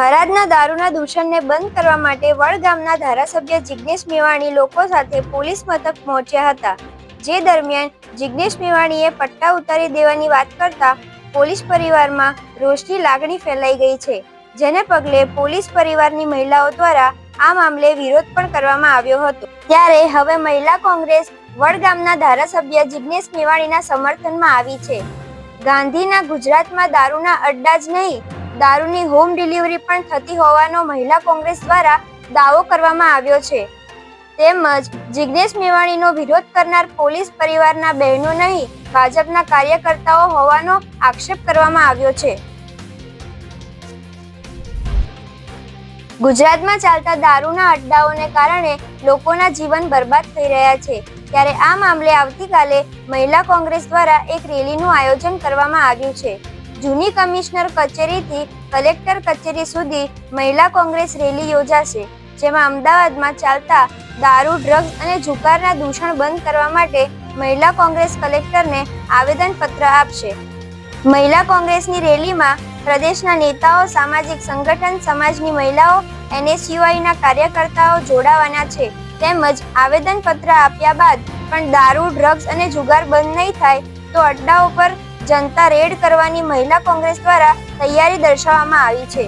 થરાદના દારૂના દૂષણને બંધ કરવા માટે વડગામના ધારાસભ્ય જિગ્નેશ મેવાણી લોકો સાથે પોલીસ મથક પહોંચ્યા હતા। જે દરમિયાન જિગ્નેશ મેવાણીએ પટ્ટા ઉતારી દેવાની વાત કરતા પોલીસ પરિવારમાં રોષની લાગણી ફેલાઈ ગઈ છે, જેને પગલે પોલીસ પરિવારની મહિલાઓ દ્વારા આ મામલે વિરોધ પણ કરવામાં આવ્યો હતો। ત્યારે હવે મહિલા કોંગ્રેસ વડગામના ધારાસભ્ય જિગ્નેશ મેવાણીના સમર્થનમાં આવી છે। ગાંધીના ગુજરાતમાં દારૂના અડ્ડા જ નહીં, દારૂની હોમ ડિલિવરી પણ થતી હોવાનો મહિલા કોંગ્રેસ દ્વારા દાવો કરવામાં આવ્યો છે। તેમજ જિગ્નેશ મેવાણીનો વિરોધ કરનાર પોલીસ પરિવારના બહેનો નહીં, ભાજપના કાર્યકર્તાઓ હોવાનો આક્ષેપ કરવામાં આવ્યો છે। ગુજરાતમાં ચાલતા દારૂના અડ્ડાઓને કારણે લોકોના જીવન બરબાદ થઈ રહ્યા છે। ત્યારે આ મામલે આવતીકાલે મહિલા કોંગ્રેસ દ્વારા એક રેલીનું આયોજન કરવામાં આવ્યું છે। જૂની કમિશનર કચેરીથી કલેક્ટર કચેરી સુધી મહિલા કોંગ્રેસ રેલી યોજાશે, જેમાં અમદાવાદમાં ચાલતા દારૂ, ડ્રગ્સ અને જુગારના દૂષણ બંધ કરવા માટે મહિલા કોંગ્રેસ કલેક્ટરને આવેદનપત્ર આપશે। મહિલા કોંગ્રેસની રેલીમાં પ્રદેશના નેતાઓ, સામાજિક સંગઠન, સમાજની મહિલાઓ, NSUIના કાર્યકર્તાઓ જોડાવાના છે। તેમજ આવેદનપત્ર આપ્યા બાદ પણ દારૂ, ડ્રગ્સ અને જુગાર બંધ નહીં થાય તો અડ્ડાઓ પર જનતા રેડ કરવાની મહિલા કોંગ્રેસ દ્વારા તૈયારી દર્શાવવામાં આવી છે।